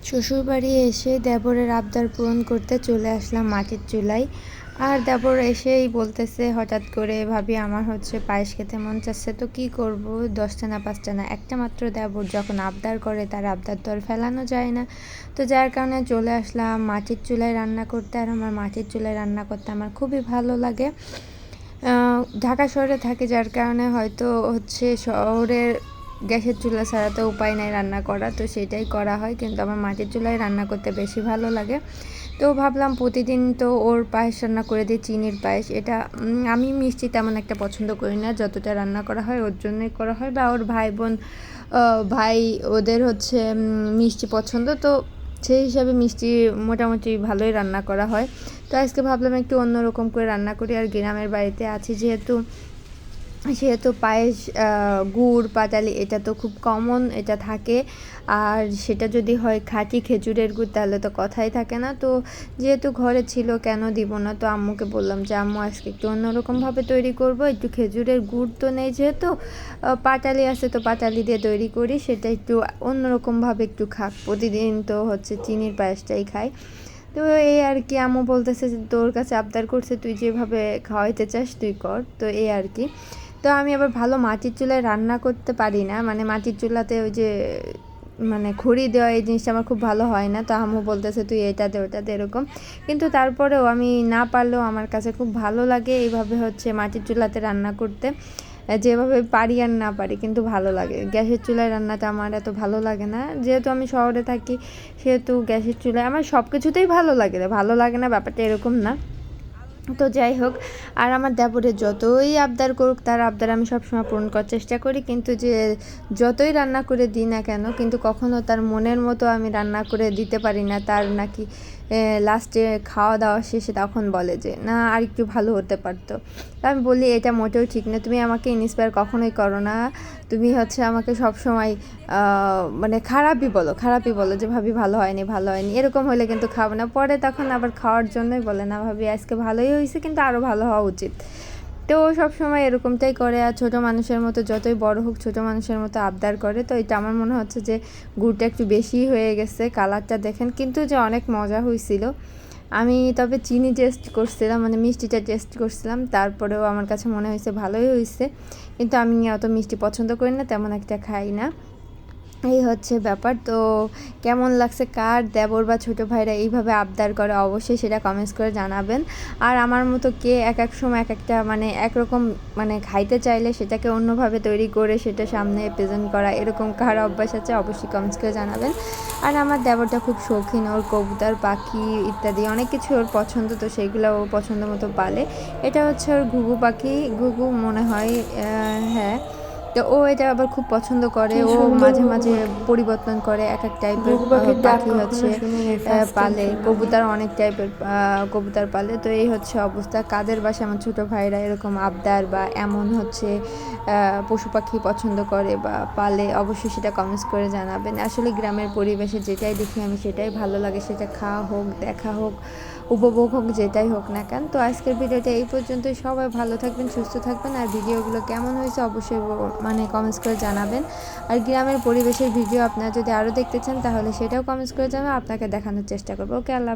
শ্বশুরবাড়ি এসে দেবরের আবদার পূরণ করতে চলে আসলাম মাটির চুলায়। আর দেবর এসেই বলতেছে হঠাৎ করে, ভাবি আমার পায়েস খেতে মন চাচ্ছে, তো কি করব, 10টা না 5টা না, একটা মাত্র দেবর যখন আবদার করে তার আবদার তো আর ফেলানো যায় না। তো যার কারণে চলে আসলাম মাটির চুলায় রান্না করতে। আর আমার মাটির চুলায় রান্না করতে আমার খুবই ভালো লাগে। ঢাকা শহরে থাকি, যার কারণে হয়তো শহরের গ্যাসের চুলা ছাড়া তো উপায় নাই রান্না করা, তো সেটাই করা হয়। কিন্তু আমার মাটির চুলায় রান্না করতে বেশি ভালো লাগে। তো ভাবলাম প্রতিদিন তো ওর পায়েস রান্না করে দিই, চিনির পায়েস। এটা আমি মিষ্টি তেমন একটা পছন্দ করি না, যতটা রান্না করা হয় ওর জন্যই করা হয়, বা ওর ভাই বোন ভাই ওদের মিষ্টি পছন্দ, তো সেই হিসাবে মিষ্টি মোটামুটি ভালোই রান্না করা হয়। তো আজকে ভাবলাম একটু অন্যরকম করে রান্না করি। আর গ্রামের বাড়িতে আছি যেহেতু, সেহেতু পায়েস, গুড় পাটালি এটা তো খুব কমন, এটা থাকে। আর সেটা যদি হয় খাঁটি খেজুরের গুড় তাহলে তো কথাই থাকে না। তো যেহেতু ঘরে ছিল, কেন দিব না। তো আম্মুকে বললাম যে আম্মু আজকে একটু অন্যরকমভাবে তৈরি করব, একটু খেজুরের গুড় তো নেই যেহেতু, পাটালি আছে তো পাটালি দিয়ে তৈরি করি, সেটা একটু অন্যরকমভাবে একটু খাক, প্রতিদিন তো চিনির পায়েসটাই খাই। তো এই আর কি, আম্মু বলতেছে যে তোর কাছে আবদার করছে, তুই যেভাবে খাওয়াইতে চাস তুই কর, তো এই আর কি। তো আমি আবার ভালো মাটির চুলায় রান্না করতে পারি না, মানে মাটির চুলাতে ওই যে খড়ি দেওয়া এই জিনিসটা আমার খুব ভালো হয় না। তো আম্মু বলতেছে তুই এটা দে ওটা দে এরকম, কিন্তু তারপরেও আমি না পারলেও আমার কাছে খুব ভালো লাগে এইভাবে মাটির চুলাতে রান্না করতে। যেভাবে পারি আর না পারি কিন্তু ভালো লাগে। গ্যাসের চুলায় রান্নাটা আমার এত ভালো লাগে না, যেহেতু আমি শহরে থাকি সেহেতু গ্যাসের চুলায় আমার সব কিছুতেই ভালো লাগে না, ব্যাপারটা এরকম না। তো যাই হোক, আর আমার দেবরের যতই আবদার করুক তার আবদার আমি সবসময় পূরণ করার চেষ্টা করি, কিন্তু যে যতই রান্না করে দিই না কেন, কিন্তু কখনো তার মনের মতো আমি রান্না করে দিতে পারি না। তার নাকি লাস্টে খাওয়া দাওয়া শেষে তখন বলে যে না আর একটু ভালো হতে পারতো। তা আমি বলি এটা মোটেও ঠিক না, তুমি আমাকে ইন্সপায়ার কখনোই করো না, তুমি আমাকে সবসময় খারাপই বলো যে ভাবি ভালো হয়নি এরকম হলে কিন্তু খাবো না। পরে তখন আবার খাওয়ার জন্যই বলে না ভাবি আজকে ভালোই হয়েছে কিন্তু আরও ভালো হওয়া উচিত। তো ও সবসময় এরকমটাই করে, আর ছোটো মানুষের মতো যতই বড় হোক ছোটো মানুষের মতো আবদার করে। তো এটা আমার মনে হচ্ছে যে গুড়টা একটু বেশি হয়ে গেছে, কালারটা দেখেন, কিন্তু যে অনেক মজা হয়েছিল। আমি তবে চিনি টেস্ট করছিলাম, মিষ্টিটা টেস্ট করছিলাম, তারপরেও আমার কাছে মনে হয়েছে ভালোই হয়েছে। কিন্তু আমি অত মিষ্টি পছন্দ করি না, তেমন একটা খাই না, এই ব্যাপার। তো কেমন লাগছে কার দেবর বা ছোটো ভাইরা এইভাবে আবদার করে, অবশ্যই সেটা কমেন্টস করে জানাবেন। আর আমার মতো কে এক এক সময় এক একটা একরকম খাইতে চাইলে সেটাকে অন্যভাবে তৈরি করে সেটা সামনে প্রেজেন্ট করা, এরকম কার অভ্যাস আছে অবশ্যই কমেন্টস করে জানাবেন। আর আমার দেবরটা খুব শৌখিন, ওর কবুতর পাখি ইত্যাদি অনেক কিছু ওর পছন্দ, তো সেইগুলো ও পছন্দ মতো পালে। এটা ওর ঘুঘু পাখি, ঘুঘু মনে হয়, হ্যাঁ। তো ও এটা আবার খুব পছন্দ করে, ও মাঝে মাঝে পরিবর্তন করে, এক এক টাইপের পাখি পালে, কবুতর অনেক টাইপের কবুতর পালে। তো এই অবস্থা, কাদের বাসায় আমার ছোটো ভাইরা এরকম আবদার বা এমন পশু পাখি পছন্দ করে বা পালে, অবশ্যই সেটা কমেন্টস করে জানাবেন। আসলে গ্রামের পরিবেশে যেটাই দেখি আমি সেটাই ভালো লাগে, সেটা খাওয়া হোক, দেখা হোক, উপভোগ হোক, যেটাই হোক না কেন। তো আজকের ভিডিওটা এই পর্যন্তই, সবাই ভালো থাকবেন, সুস্থ থাকবেন। আর ভিডিওগুলো কেমন হয়েছে অবশ্যই কমেন্টস করে জানাবেন। আর গ্রামের পরিবেশের ভিডিও আপনারা যদি আরও দেখতে চান তাহলে সেটাও কমেন্টস করে জানাবেন, আপনাকে দেখানোর চেষ্টা করবো। ওকে, আল্লাহ।